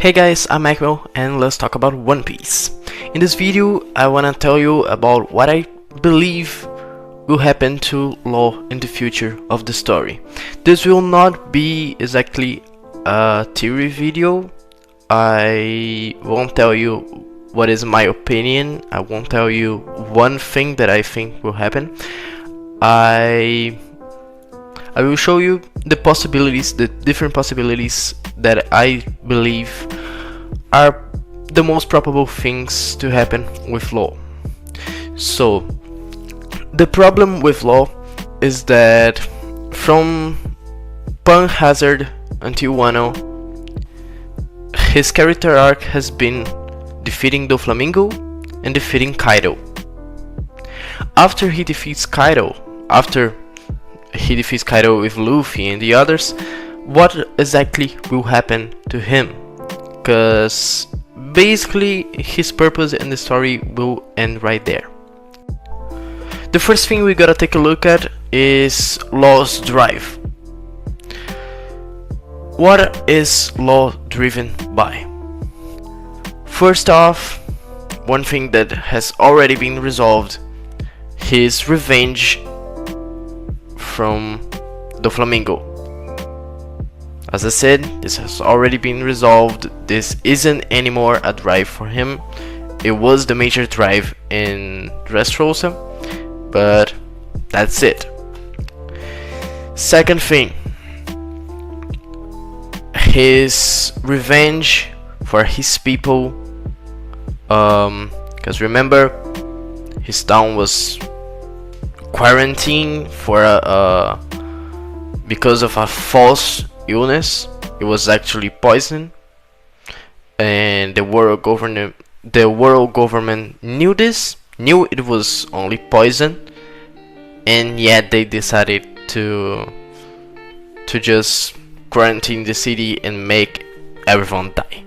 Hey guys, I'm Maxwell and let's talk about One Piece. In this video, I wanna tell you about what I believe will happen to Law in the future of the story. This will not be exactly a theory video. I won't tell you what is my opinion. I won't tell you one thing that I think will happen. I will show you the possibilities, the different possibilities that I believe are the most probable things to happen with Law. So, the problem with Law is that from Punk Hazard until Wano, his character arc has been defeating Doflamingo and defeating Kaido. After he defeats Kaido, with Luffy and the others, what exactly will happen to him? Because basically his purpose in the story will end right there. The first thing we gotta take a look at is Law's drive. What is Law driven by? First off, one thing that has already been resolved, his revenge from Doflamingo. As I said, this has already been resolved. This isn't anymore a drive for him. It was the major drive in Dressrosa, but that's it. Second thing, his revenge for his people, because remember, his town was quarantined for because of a false illness. It was actually poison, and the world government knew this, knew it was only poison, and yet they decided to just quarantine the city and make everyone die.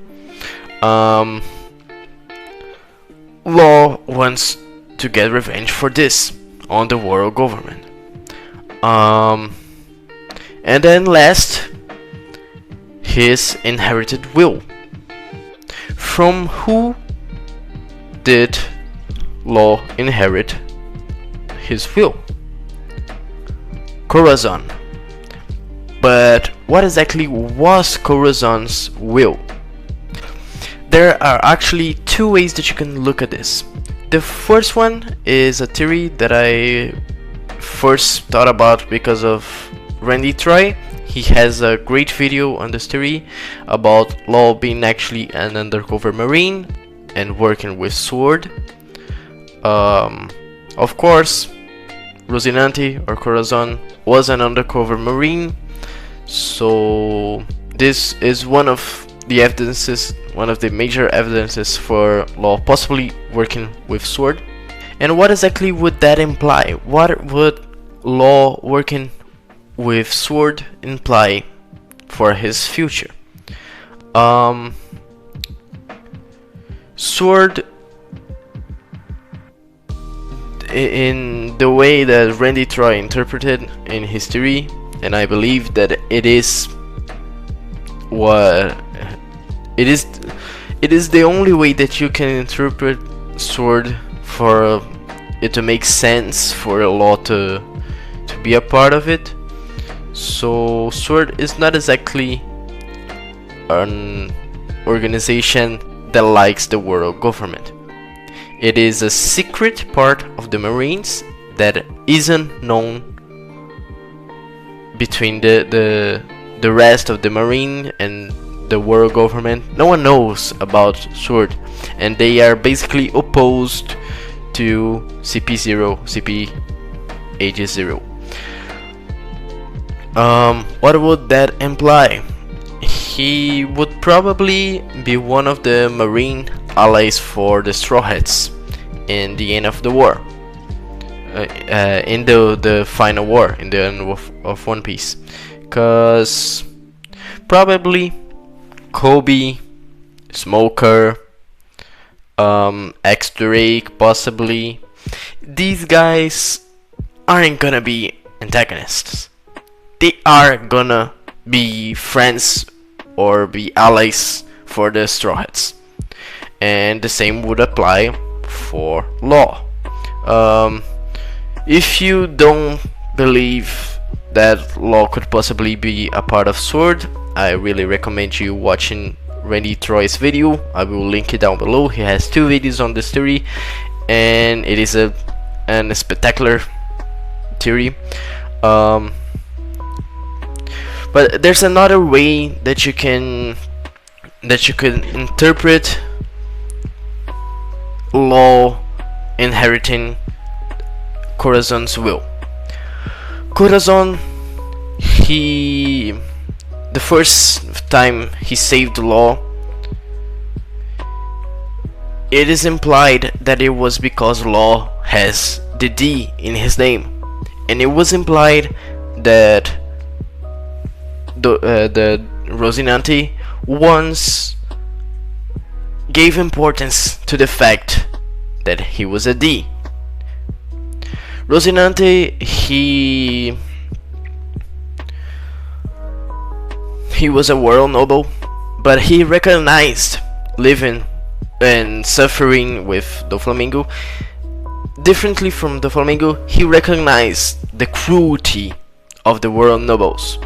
Law wants to get revenge for this on the world government. And then last, his inherited will. From who did Law inherit his will? Corazon. But what exactly was Corazon's will? There are actually two ways that you can look at this. The first one is a theory that I first thought about because of Randy Troy. He has a great video on this theory about Law being actually an undercover marine and working with Sword. Of course, Rocinante or Corazon was an undercover marine, so this is one of the evidences, one of the major evidences for Law possibly working with Sword. And what exactly would that imply? What would Law working with Sword imply for his future? Sword, in the way that Randy Troy interpreted in his theory, and I believe that it is what it is the only way that you can interpret Sword for it to make sense for Law to be a part of it. So Sword is not exactly an organization that likes the world government. It is a secret part of the Marines that isn't known between the rest of the Marine and the world government. No one knows about Sword, and they are basically opposed to CP0, CP Aegis 0. What would that imply? He would probably be one of the Marine allies for the Straw Hats in the end of the war, in the final war, in the end of One Piece, because probably Kobe, Smoker, X-Drake, possibly. These guys aren't gonna be antagonists. They are gonna be friends or be allies for the Straw Hats, and the same would apply for Law. If you don't believe that Law could possibly be a part of SWORD, I really recommend you watching Randy Troy's video. I will link it down below. He has 2 videos on this theory, and it is a spectacular theory. But there's another way that you can interpret Law inheriting Corazon's will. Corazon, the first time he saved Law, it is implied that it was because Law has the D in his name, and it was implied that the Rocinante once gave importance to the fact that he was a D. Rocinante, he was a world noble, but he recognized living and suffering with Doflamingo. Differently from Doflamingo, he recognized the cruelty of the world nobles.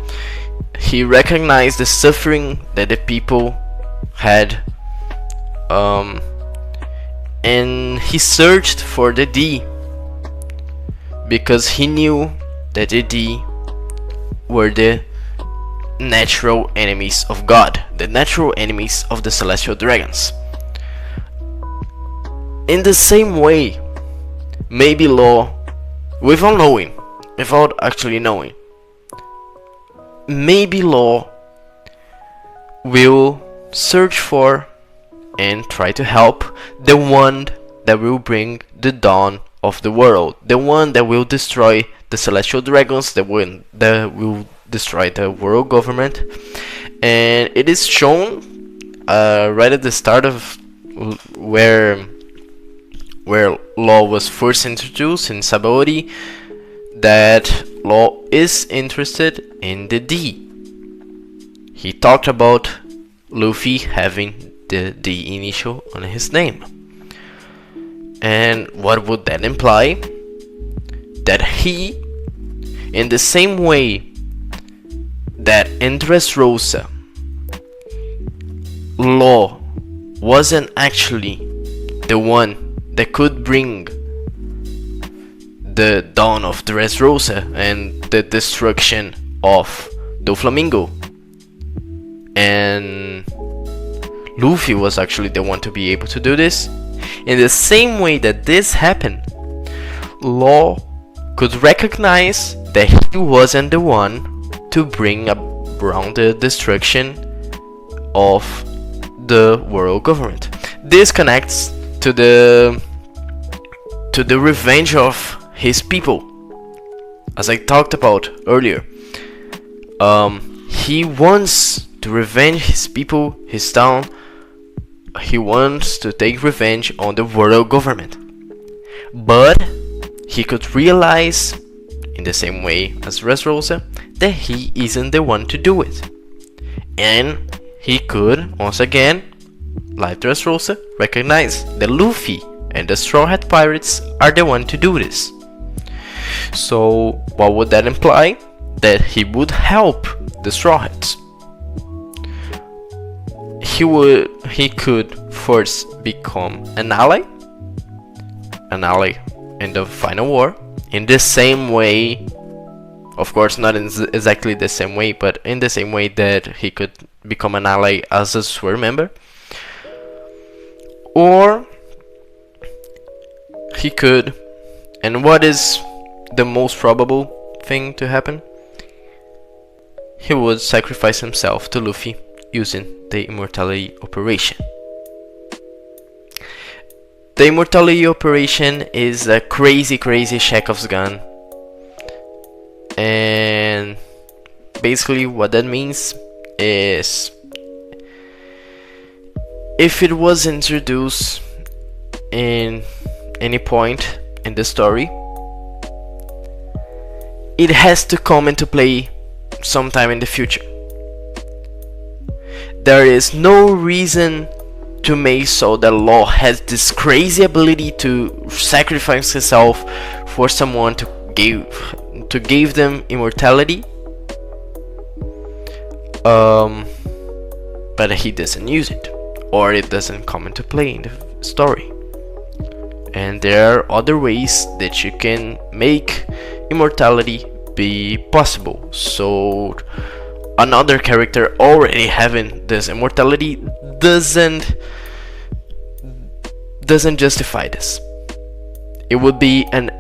He recognized the suffering that the people had, and he searched for the D, because he knew that the D were the natural enemies of God, the natural enemies of the celestial dragons. In the same way, maybe Law, without actually knowing, maybe Law will search for and try to help the one that will bring the dawn of the world, the one that will destroy the celestial dragons, the one that will destroy the world government. And it is shown right at the start of where Law was first introduced in Sabaody, that Law is interested in the D. He talked about Luffy having the D initial on his name. And what would that imply? That he, in the same way that in Dressrosa, Law wasn't actually the one that could bring the dawn of Dressrosa and the destruction of Doflamingo, and Luffy was actually the one to be able to do this. In the same way that this happened, Law could recognize that he wasn't the one to bring around the destruction of the world government. This connects to the revenge of his people, as I talked about earlier. He wants to revenge his people, his town. He wants to take revenge on the world government, but he could realize, in the same way as Dressrosa, that he isn't the one to do it. And he could, once again, like Dressrosa, recognize that Luffy and the Straw Hat Pirates are the one to do this. So what would that imply? That he would help the Straw Hats. He could first become an ally in the final war, in the same way, of course not in exactly the same way, but in the same way that he could become an ally as a SWORD member. Or he could, and what is the most probable thing to happen, he would sacrifice himself to Luffy using the Immortality Operation. The Immortality Operation is a crazy Chekhov's gun, and basically what that means is, if it was introduced in any point in the story, it has to come into play sometime in the future. there is no reason to make so that Law has this crazy ability to sacrifice himself for someone to give them immortality. But he doesn't use it, or it doesn't come into play in the story. And there are other ways that you can make immortality be possible. So another character already having this immortality doesn't justify this. It would be an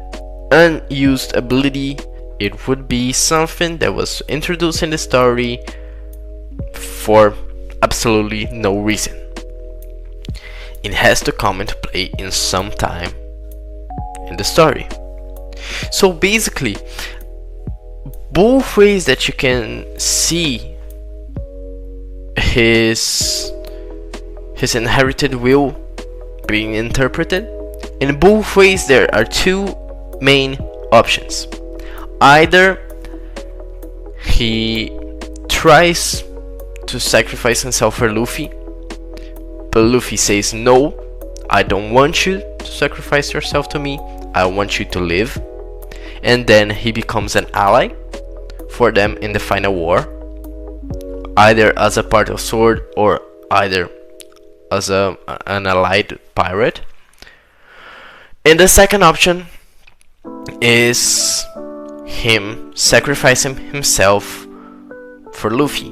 unused ability. It would be something that was introduced in the story for absolutely no reason. It has to come into play in some time in the story. So basically, both ways that you can see his inherited will being interpreted, in both ways there are two main options. Either he tries to sacrifice himself for Luffy, but Luffy says, no, I don't want you to sacrifice yourself to me, I want you to live. And then he becomes an ally for them in the final war, either as a part of Sword or either as an allied pirate. And the second option is him sacrificing himself for Luffy.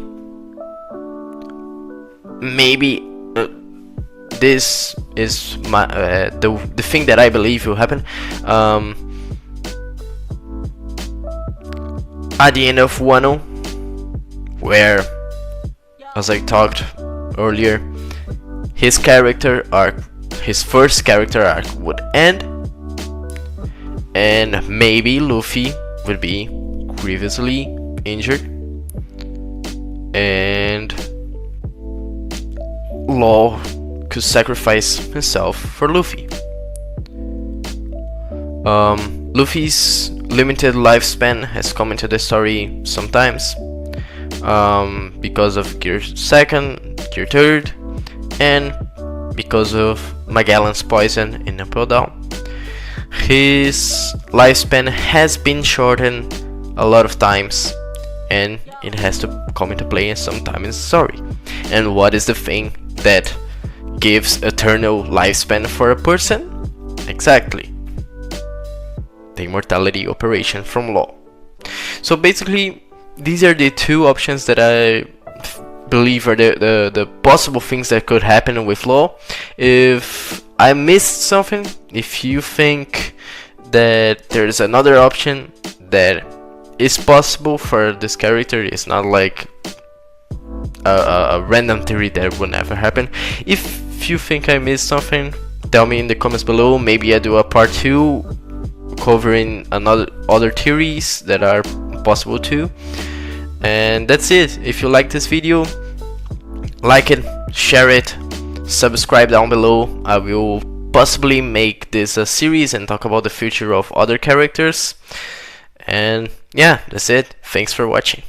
Maybe this is my the thing that I believe will happen. At the end of Wano, where, as I talked earlier, his character arc, his first character arc would end, and maybe Luffy would be grievously injured, and Law could sacrifice himself for Luffy. Luffy's limited lifespan has come into the story sometimes, because of Gear 2nd, Gear 3rd, and because of Magellan's poison in Impel Down. His lifespan has been shortened a lot of times, and it has to come into play sometime in the story. And what is the thing that gives eternal lifespan for a person? Exactly, the immortality operation from Law. So basically, these are the two options that I believe are the possible things that could happen with Law. If I missed something, if you think that there's another option that is possible for this character, it's not like a random theory that will never happen. If you think I missed something, tell me in the comments below. Maybe I do a part 2 covering other theories that are possible too. And that's it. If you like this video, like it, share it, subscribe down below. I will possibly make this a series and talk about the future of other characters. And yeah, that's it. Thanks for watching.